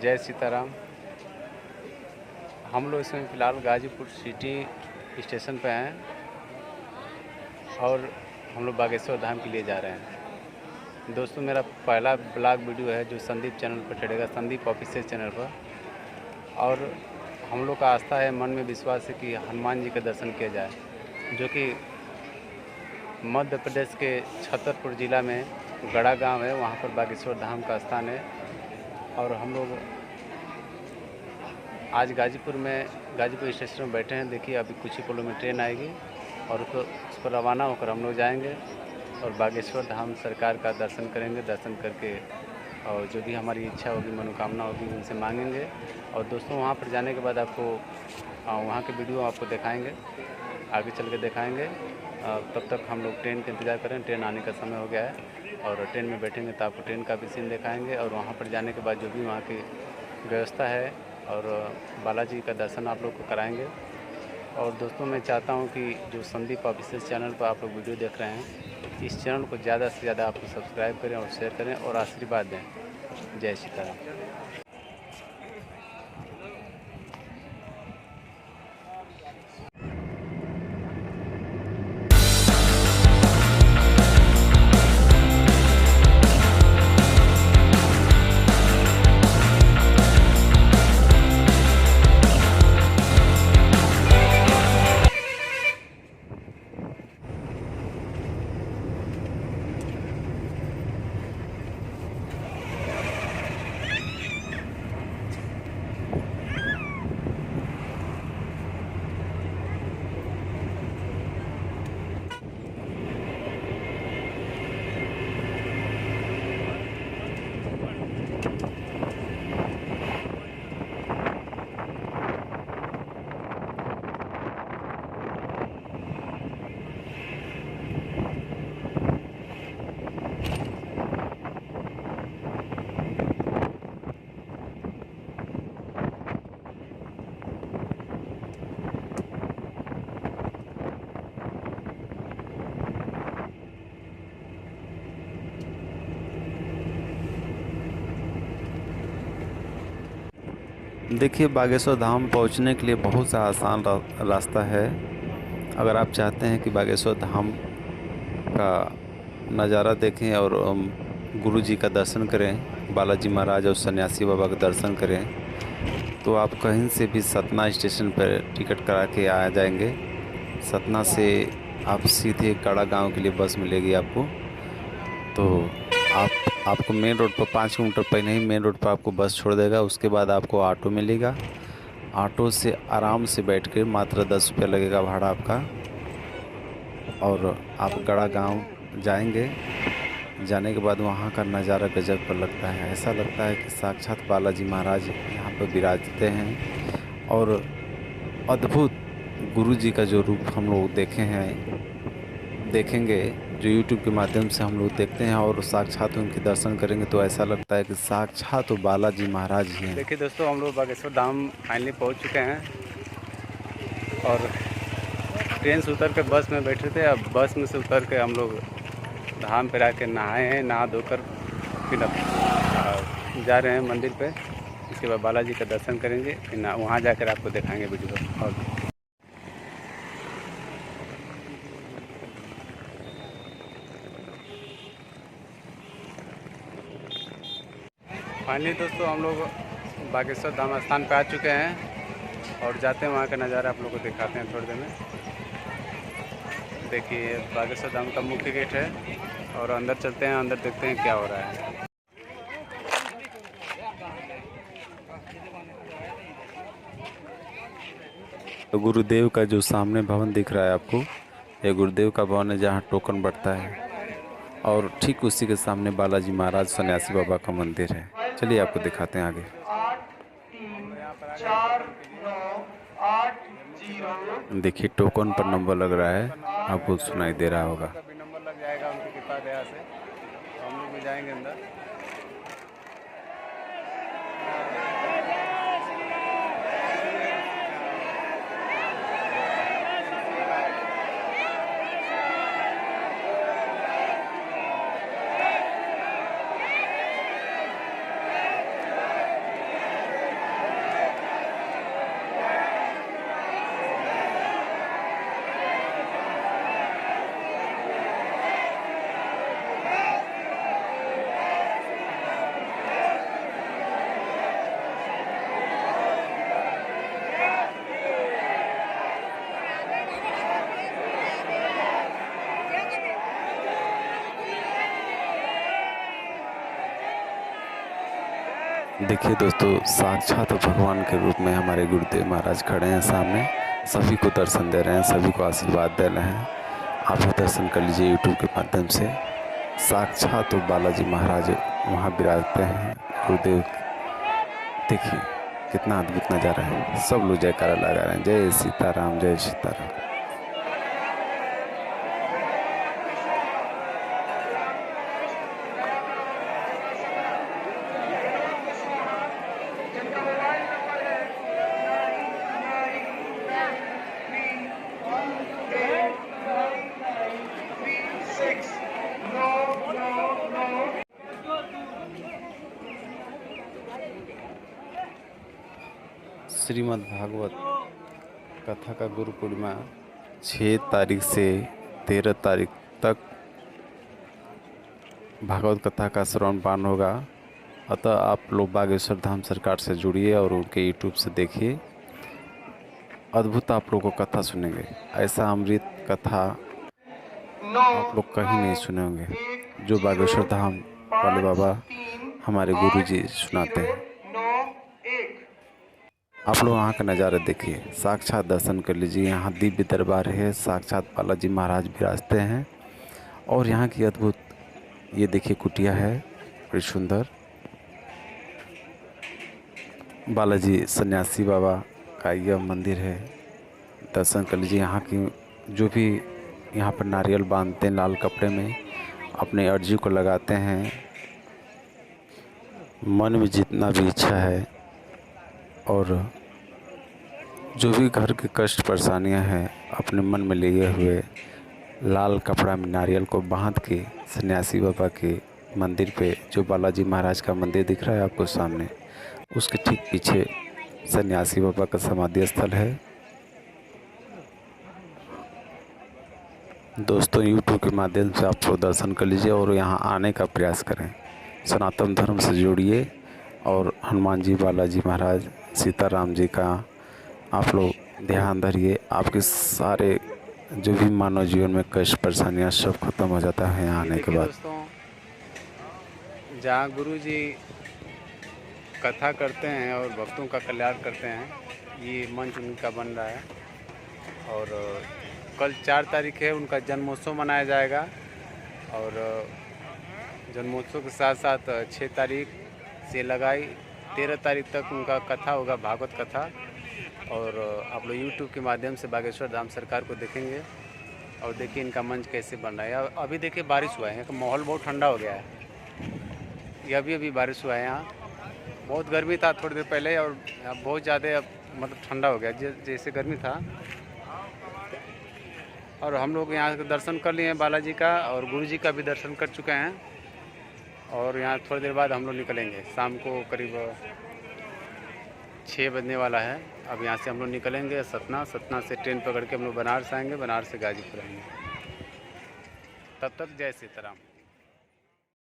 जय सीताराम। हम लोग इसमें फ़िलहाल गाज़ीपुर सिटी स्टेशन पे हैं और हम लोग बागेश्वर धाम के लिए जा रहे हैं। दोस्तों, मेरा पहला ब्लॉग वीडियो है जो संदीप चैनल पर चढ़ेगा, संदीप ऑफिशियल चैनल पर। और हम लोग का आस्था है, मन में विश्वास है कि हनुमान जी का दर्शन किया जाए, जो कि मध्य प्रदेश के छतरपुर ज़िला में गड़ा गांव है, वहाँ पर बागेश्वर धाम का स्थान है। और हम लोग आज गाज़ीपुर स्टेशन में बैठे हैं। देखिए, अभी कुछ ही पलों में ट्रेन आएगी और उस पर रवाना होकर हम लोग जाएंगे और बागेश्वर धाम सरकार का दर्शन करेंगे। दर्शन करके और जो भी हमारी इच्छा होगी, मनोकामना होगी, उनसे मांगेंगे। और दोस्तों, वहाँ पर जाने के बाद आपको वहाँ के वीडियो आपको दिखाएंगे, आगे चल के दिखाएंगे। तब तक हम लोग ट्रेन का इंतज़ार करें। ट्रेन आने का समय हो गया है और ट्रेन में बैठेंगे तो आपको ट्रेन का भी सीन दिखाएंगे। और वहाँ पर जाने के बाद जो भी वहाँ की व्यवस्था है और बालाजी का दर्शन आप लोग को कराएंगे। और दोस्तों, मैं चाहता हूँ कि जो संदीप ऑफिशियल चैनल पर आप लोग वीडियो देख रहे हैं, इस चैनल को ज़्यादा से ज़्यादा आप सब्सक्राइब करें और शेयर करें और आशीर्वाद दें। जय सीताराम। देखिए, बागेश्वर धाम पहुंचने के लिए बहुत सा आसान रास्ता है। अगर आप चाहते हैं कि बागेश्वर धाम का नज़ारा देखें और गुरु जी का दर्शन करें, बालाजी महाराज और सन्यासी बाबा का दर्शन करें, तो आप कहीं से भी सतना स्टेशन पर टिकट करा के आ जाएंगे। सतना से आप सीधे कड़ा गांव के लिए बस मिलेगी आपको। तो आपको मेन रोड पर 5 किलोमीटर पहले ही मेन रोड पर आपको बस छोड़ देगा। उसके बाद आपको ऑटो मिलेगा। ऑटो से आराम से बैठ के मात्र 10 रुपये लगेगा भाड़ा आपका, और आप गड़ा गांव जाएंगे। जाने के बाद वहाँ का नज़ारा गजब का लगता है। ऐसा लगता है कि साक्षात बालाजी महाराज यहाँ पर विराजते हैं और अद्भुत गुरु जी का जो रूप हम लोग देखेंगे, जो यूट्यूब के माध्यम से हम लोग देखते हैं और साक्षात उनके दर्शन करेंगे, तो ऐसा लगता है कि साक्षात तो बालाजी महाराज ही हैं। देखिए दोस्तों, हम लोग बागेश्वर धाम फाइनली पहुँच चुके हैं और ट्रेन से उतर के बस में बैठे थे। अब बस में से उतर के हम लोग धाम पर आके नहाए हैं, नहा धोकर फिर अब जा रहे हैं मंदिर पे। इसके बाद बालाजी का दर्शन करेंगे, फिर वहाँ जाकर आपको दिखाएंगे वीडियो। और फाइनली दोस्तों, हम लोग बागेश्वर धाम स्थान पे आ चुके हैं और जाते हैं, वहाँ का नज़ारा आप लोग को दिखाते हैं थोड़ी देर में। देखिए, बागेश्वर धाम का मुख्य गेट है और अंदर चलते हैं, अंदर देखते हैं क्या हो रहा है। तो गुरुदेव का जो सामने भवन दिख रहा है आपको, ये गुरुदेव का भवन है जहाँ टोकन बढ़ता है। और ठीक उसी के सामने बालाजी महाराज सन्यासी बाबा का मंदिर है। चलिए आपको दिखाते हैं आगे। 834808 देखिए, टोकन पर नंबर लग रहा है, आपको सुनाई दे रहा होगा। भी नंबर लग जाएगा उनकी कृपा दया से। तो हम लोग भी जाएंगे अंदर। देखिए दोस्तों, साक्षात भगवान के रूप में हमारे गुरुदेव महाराज खड़े हैं सामने, सभी को दर्शन दे रहे हैं, सभी को आशीर्वाद दे रहे हैं। आप भी दर्शन कर लीजिए यूट्यूब के माध्यम से। साक्षात बालाजी महाराज वहाँ विराजते हैं, गुरुदेव। देखिए कितना अद्भुत नज़ारा है। सब लोग जयकारा लगा रहे हैं, जय सीताराम, जय सीताराम। श्रीमद् भागवत कथा का गुरु पूर्णिमा 6 तारीख से 13 तारीख तक भागवत कथा का श्रवण पान होगा। अतः आप लोग बागेश्वर धाम सरकार से जुड़िए और उनके यूट्यूब से देखिए। अद्भुत आप लोगों को कथा सुनेंगे। ऐसा अमृत कथा आप लोग कहीं नहीं सुने होंगे जो बागेश्वर धाम वाले बाबा हमारे गुरु जी सुनाते हैं। आप लोग वहाँ का नज़ारा देखिए, साक्षात दर्शन कर लीजिए। यहाँ दिव्य दरबार है, साक्षात बालाजी महाराज विराजते हैं। और यहाँ की अद्भुत ये देखिए कुटिया है, बड़ी सुंदर। बालाजी सन्यासी बाबा का यह मंदिर है, दर्शन कर लीजिए। यहाँ की जो भी यहाँ पर नारियल बांधते हैं लाल कपड़े में, अपने अर्जी को लगाते हैं। मन में जितना भी इच्छा है और जो भी घर के कष्ट परेशानियां हैं अपने मन में लिए हुए लाल कपड़ा में नारियल को बांध के सन्यासी बाबा के मंदिर पे, जो बालाजी महाराज का मंदिर दिख रहा है आपको सामने, उसके ठीक पीछे सन्यासी बाबा का समाधि स्थल है। दोस्तों यूट्यूब के माध्यम से आप लोग दर्शन कर लीजिए और यहाँ आने का प्रयास करें। सनातन धर्म से जुड़िए और हनुमान जी, बालाजी महाराज, सीताराम जी का आप लोग ध्यान धरिए। आपके सारे जो भी मानव जीवन में कष्ट परेशानियाँ सब खत्म हो जाता है यहाँ आने के बाद। दोस्तों, जहाँ गुरु जी कथा करते हैं और भक्तों का कल्याण करते हैं, ये मंच उनका बन रहा है। और कल 4 तारीख है, उनका जन्मोत्सव मनाया जाएगा। और जन्मोत्सव के साथ साथ 6 तारीख से लगाई 13 तारीख तक उनका कथा होगा, भागवत कथा। और आप लोग यूट्यूब के माध्यम से बागेश्वर धाम सरकार को देखेंगे। और देखिए इनका मंच कैसे बन रहा है। अभी देखिए बारिश हुआ है, यहाँ का माहौल बहुत ठंडा हो गया है। ये अभी बारिश हुआ है। यहाँ बहुत गर्मी था थोड़ी देर पहले और बहुत ज़्यादा अब मतलब ठंडा हो गया, जैसे गर्मी था। और हम लोग यहाँ का दर्शन कर लिए हैं बालाजी का, और गुरु जी का भी दर्शन कर चुके हैं। और यहाँ थोड़ी देर बाद हम लोग निकलेंगे, शाम को करीब 6 बजने वाला है। अब यहाँ से हम लोग निकलेंगे सतना से ट्रेन पकड़ के हम लोग बनारस आएंगे, बनारस से गाजीपुर आएंगे। तब तक जय सीताराम।